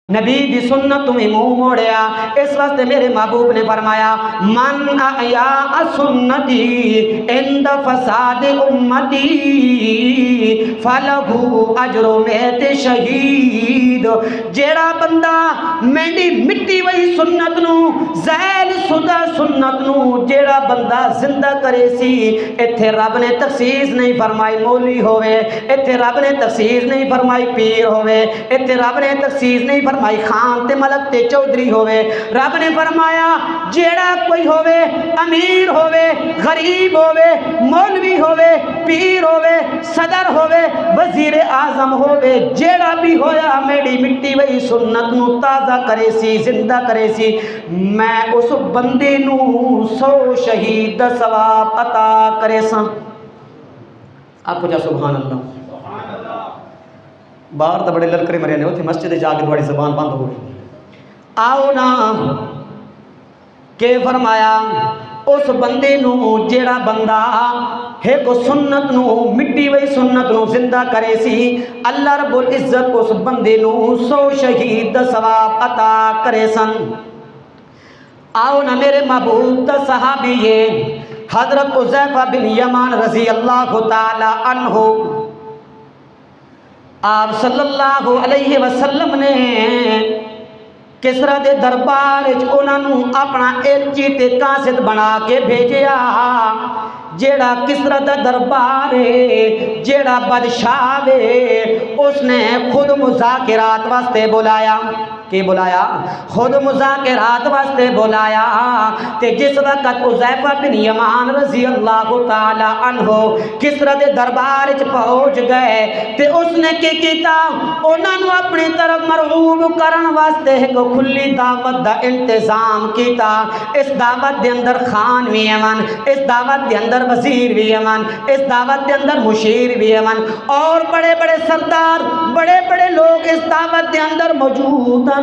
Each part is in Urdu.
نبی دی سنت تمہیں منہ موڑیا، اس واسطے میرے محبوب نے فرمایا من احیا سنتی عند فساد امتی فلہ اجر میت شہید۔ جیڑا بندہ میری مٹی وہی سنت نو زیل شدہ سنت نو جیڑا بندہ زندہ کرے سی، ایتھے رب نے تخصیص نہیں فرمائی مولی ہوئے، ایتھے رب نے تخصیص نہیں فرمائی پیر ہوئے، ایتھے رب نے تخصیص نہیں فرمائی خان تے ملک تے چودھری ہوئے، رب نے فرمایا جیڑا کوئی ہوئے، امیر ہوئے، غریب ہوئے، مولوی ہوئے، پیر ہوئے، صدر ہوئے، وزیر اعظم ہوئے، جیڑا بھی ہویا میری مٹی وہی سنت نو تازہ کرے سی، زندہ کرے سی، میں اس بندے نو 100 شہید دا ثواب عطا کرے سا۔ آپ کو جا سبحان اللہ۔ باہر تو بڑے للکرے مرے نے، اتنے مسجد جا کے تھوڑی زبان بند ہو گئی۔ آؤ نا کہ فرمایا اس بندے نو جیڑا بندہ ایک سنت نو مٹی وہی سنت نو زندہ کرے سی، اللہ رب العزت اس بندے نو 100 شہید دا ثواب عطا کرے سن۔ آؤ نا میرے محبوب دا صحابی حضرت حذیفہ بن یمان رضی اللہ تعالی عنہ، آپ صلی اللہ علیہ وسلم نے کسرا دے دربار انہوں اپنا ایلچی تے قاصد بنا کے بھیجیا، جیڑا کسرا دا دربار ہے، جیڑا بادشاہ ہے، اس نے خود مذاکرات واسطے بلایا۔ کہ بلایا؟ خود مذاکرات واسطے بلایا۔ تے جس وقت حذیفہ بن یمان رضی اللہ تعالی عنہ کسرا دے دربار وچ پہنچ گئے تے اس نے کی کیتا، انہاں نوں اپنی طرف مرغوب کرن واسطے ایک کھلی دعوت دا انتظام کیتا۔ اس دعوت دے اندر خان بھی ہون، اس دعوت دے اندر وزیر بھی ہون، اس دعوت دے اندر مشیر بھی ہون، اور بڑے بڑے سردار، بڑے بڑے لوگ اس دعوت دے اندر موجود ہیں۔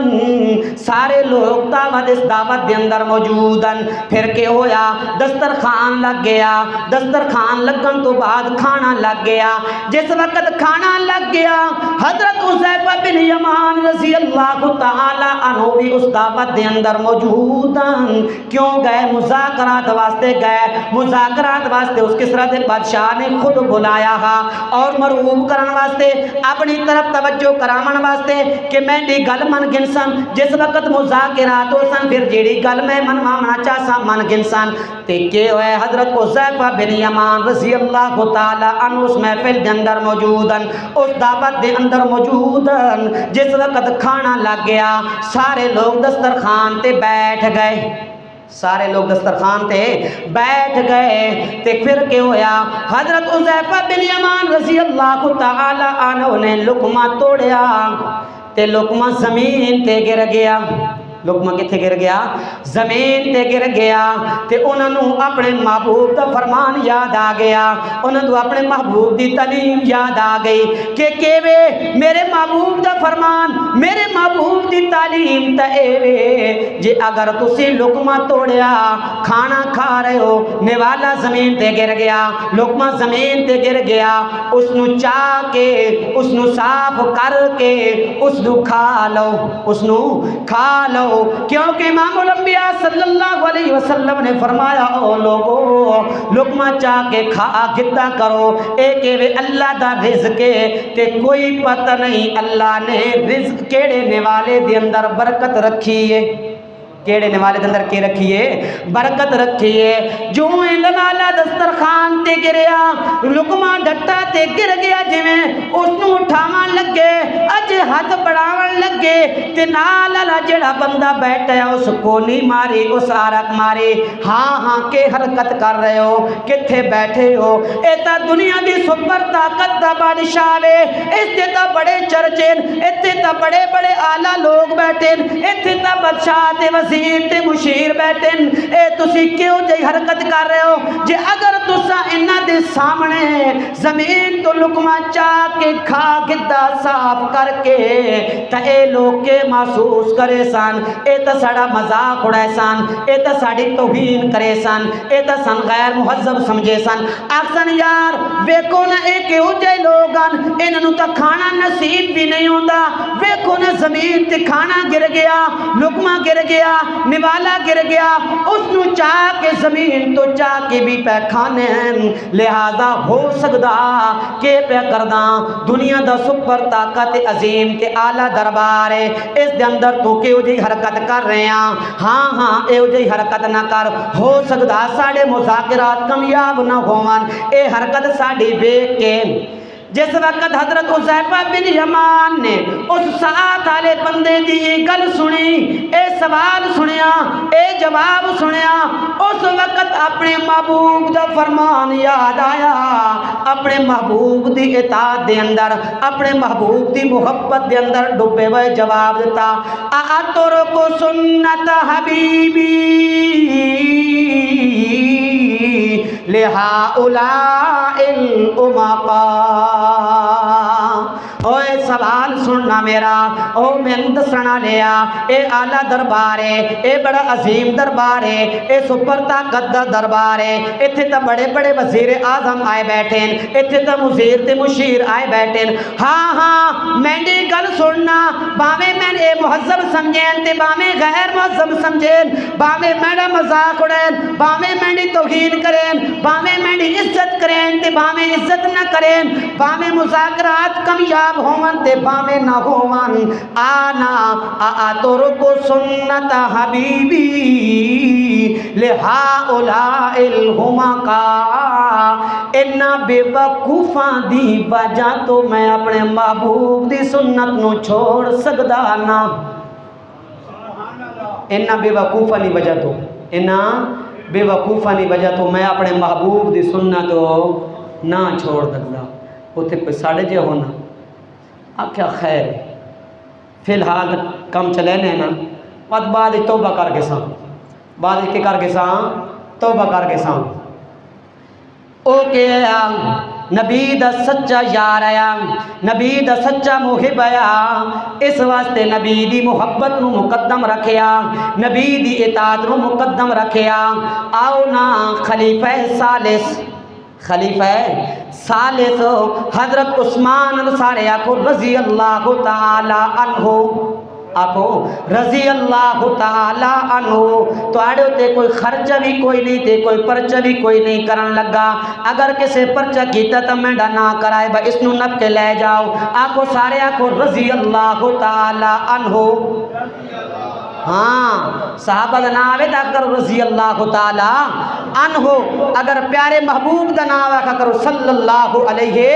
سارے لوگ دعوت اس دعوت دے اندر موجود ہیں۔ پھر کہ ہویا، دسترخوان لگ گیا، دسترخوان لگن تو بعد کھانا لگ گیا۔ جس وقت کھانا لگ گیا، حضرت حذیفہ بن یمان رضی اللہ تعالی عنہ بھی اس دعوت دے اندر موجود ہیں۔ کیوں گئے؟ مذاکرات واسطے گئے۔ مذاکرات واسطے اس کسرا دے بادشاہ نے خود بلایا ہا، اور مرغوب کرن واسطے، اپنی طرف توجہ کراون واسطے کہ میں دی گل من گن سن۔ جس وقت مذاکرات ہو سن، پھر جیڑی گل میں منوانا چاہسا من گن سن، تے کہ ہوئے حضرت حذیفہ بن یمان رضی اللہ تعالی عنہ اس محفل دے اندر موجود ہیں، اس دعوت دے اندر موجود ہیں۔ جس وقت کھانا لگ گیا، سارے لوگ دسترخوان تے بیٹھ گئے، سارے لوگ دسترخوان تے بیٹھ گئے۔ تے پھر کہ ہویا، حضرت حذیفہ بن یمان رضی اللہ تعالی عنہ نے لقمہ توڑیا تے لقمہ زمین تے گر گیا۔ لقمہ کتھے گر گیا؟ زمین تے گر گیا۔ تے انہوں نے اپنے محبوب دا فرمان یاد آ گیا، انہوں نے اپنے محبوب دی تعلیم یاد آ گئی کہ کیوے میرے محبوب دا فرمان، میرے محبوب دی تعلیم تا ایوے جے اگر تسی لقمہ توڑیا، کھانا کھا رہے ہو، نوالا زمین تے گر گیا، لقمہ زمین تے گر گیا، اس نو چاہ کے، اس نو صاف کر کے، اس نو کھا لو، اس نو کھا لو، کیونکہ امام الانبیاء صلی اللہ علیہ وسلم نے فرمایا او لوگو لقمہ چاہ کے کھا گتا کرو، ایک اللہ دا رزق ہے تے کوئی پتہ نہیں اللہ نے رزق کیڑے نوالے دے اندر برکت رکھی ہے، کیڑے نوالے دے اندر کی رکھی ہے؟ برکت رکھی ہے۔ جو نوالا دسترخوان تے گریا، لقمہ ڈٹا تے گر گیا، جویں اس نو اٹھاون لگے، اج ہاتھ بڑھاون لگے تے نال والا جڑا بندہ بیٹھا ہے اس کو نہیں ماری، اس آرک ماری، ہاں ہاں کے حرکت کر رہے ہو، کتھے بیٹھے ہو؟ اے تا دنیا دی سپر طاقت دا بادشاہ ہے، اس تے تا بڑے چرچے، ایتھے تا بڑے بڑے اعلیٰ لوگ بیٹھے، ایتھے تا بادشاہ تے وزیر وزیر تے مشیر بیٹھے اے تسی کیوں جی حرکت کر رہے ہو جے اگر تسا انہاں دے سامنے زمین تو لقمہ چاہ کے کھا گدہ صاف کر کے تا اے لوگ کے محسوس کرے سان اے تا ساڑا مذاق اڑائے سان اے تا ساڑی توہین کرے سان اے تا سن غیر مہذب سمجھے سان اکسن یار ویکو نا اے کیوں جے لوگان انہوں تا کھانا نصیب بھی نہیں ہوندہ ویکو نا زمین تے کھانا گر گیا لقمہ گر گیا نوالا گر گیا اس نو چاہ کے زمین تو چاہ کے بھی پہ کھانے ہیں لہذا ہو سکدا کہ پہ کرداں دنیا دا سپر طاقت عظیم تے اعلیٰ دربار ہے اس دے اندر تو کہ جی حرکت کر رہے ہیں ہاں اے جی حرکت نہ کر ہو سکدا ساڑے مذاکرات کامیاب نہ ہوان اے حرکت ساڑی بیک کے جس وقت حضرت حذیفہ بن یمان نے اس ساتھ والے بندے دی گل سنی اے سوال سنیا اے جواب سنیا اس وقت اپنے محبوب دا فرمان یاد آیا اپنے محبوب دی اطاعت دے اندر اپنے محبوب دی محبت دے اندر ڈبے ہوئے جواب دیتا اترک سنت حبیبی لہؤلاء الامقاء اوے سوال سننا میرا او میں دسنا لیا اے اعلیٰ دربار ہے اے بڑا عظیم دربار ہے اے سپر طاقت دا دربار ہے اتھے تا بڑے بڑے وزیر اعظم آئے بیٹھے ہیں اتھے تا مزیر تے مشیر آئے بیٹھے ہیں ہاں میں نے گل سننا باویں میں اے مہذب سمجھیں تے باویں غیر مہذب سمجھیں باویں میرا مذاق اڑیں باویں میں نے توہین کریں باویں میں نے عزت کریں تے باویں عزت نہ کریں باویں مذاکرات کامیاب ہومن تے باویں نہ ہومن آنا اترک سنت حبیبی لہؤلاء الامقاء انہاں بے وقوفاں دی وجہ تو میں اپنے محبوب دی سنت نو چھوڑ سکدا نا انہاں بے وقوفاں دی وجہ تو انہاں بے وقوفاں دی وجہ تو میں اپنے محبوب دی سنت نہ چھوڑ سکدا اتھے کوئی ساڑے جے ہونا آکھیا خیر فی الحال کم چلے نے نا بعد توبہ کر کے ساں بعد کے کر کے ساں توبہ کر کے ساں او کہ نبی دا سچا یار آیا نبی دا سچا محب آیا اس واسطے نبی دی محبت نو مقدم رکھیا نبی دی اطاعت نو مقدم رکھیا آؤ نا خلیفہ ثالث حضرت عثمان انصاری آکو رضی اللہ تعالی عنہ آکو رضی اللہ تعالی عنہ تو آڑے ہوتے کوئی خرچہ بھی کوئی نہیں تے کوئی پرچہ بھی کوئی نہیں کرن لگا اگر کسے پرچہ کیتا تو میں ڈانا کرائے با اس نو نب کے لے جاؤ آکو سارے آکو رضی اللہ تعالی عنہ ہاں صحابہ دا ناوے دا کرو رضی اللہ تعالی عنہ اگر پیارے محبوب دا ناوے دا کرو صلی اللہ علیہ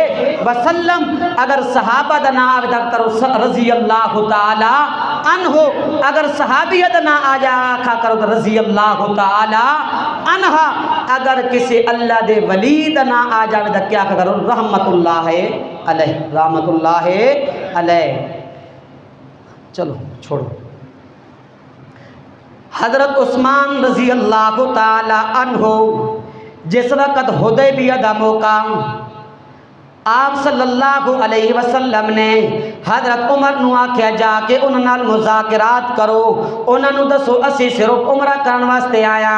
وسلم اگر صحابہ دا ناوے دا کرو رضی اللہ تعالی عنہ اگر صحابیہ دا نا آجا آکھا کرو رضی اللہ تعالی عنہ اگر کسی اللہ دے ولی دا نا آجا دا کیا کرو رحمت اللہ علیہ رحمت اللہ علیہ چلو چھوڑو حضرت عثمان رضی اللہ تعالی عنہ جس وقت حدیبیہ دا موقع آپ صلی اللہ علیہ وسلم نے حضرت عمر نو آکھیا جا کے انہوں نال مذاکرات کرو انہوں نو دسو اسی صرف عمرہ کرن واسطے آیا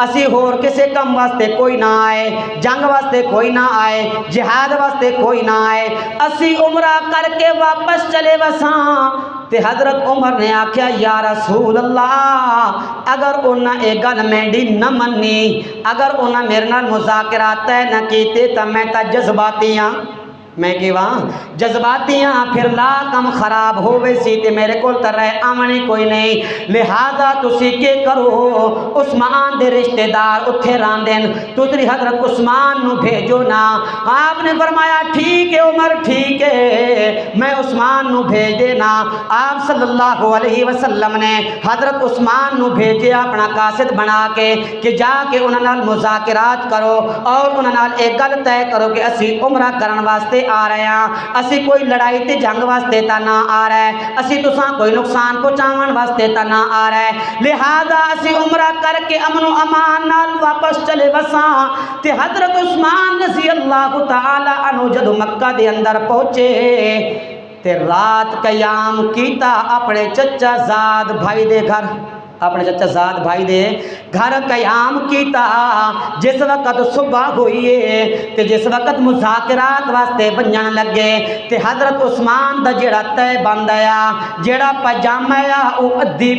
اسی ہور کسے کم واسطے کوئی نہ آئے جنگ واسطے کوئی نہ آئے جہاد واسطے کوئی نہ آئے اسی عمرہ کر کے واپس چلے وساں تے حضرت عمر نے آکھیا یا رسول اللہ اگر انہاں اے گل مینڈی نہ منی اگر انہاں میرے نال مذاکرات طے نہ کیتے تا میں تا جذباتیاں میں کہواں جذباتیاں پھر لا کم خراب ہوئے سی تے میرے کول تر رہے آمنی کوئی نہیں لہذا تسی کے کرو عثمان دے رشتہ دار اتھے راندین تُسری حضرت عثمان نو بھیجو نا آپ نے فرمایا ٹھیک ہے عمر ٹھیک ہے میں عثمان نو بھیج دینا آپ صلی اللہ علیہ وسلم نے حضرت عثمان نو بھیجے اپنا قاصد بنا کے کہ جا کے انہاں نال مذاکرات کرو اور انہاں نال ایک گل طے کرو کہ اسی عمرہ کرن واسطے آ رہے ہیں، اسی کوئی لڑائی تے جنگ واسطے تا نہ آ رہا ہے، اسی تساں کوئی نقصان پہنچاون واسطے تا نہ آ رہا ہے، لہذا اسی عمرہ کر کے امن و امان نال واپس چلے وساں۔ تے حضرت عثمان رضی اللہ تعالی عنہ جدو مکہ دے اندر پہنچے تے رات قیام کیتا اپنے چچا زاد بھائی دے گھر، اپنے چچا زاد بھائی دے گھر قیام کیتا۔ جس وقت صبح ہوئی ہے تے جس وقت مذاکرات واسطے بنجن لگے تے حضرت عثمان دا جڑا تے بند آیا، جڑا پجامہ آ او ادھی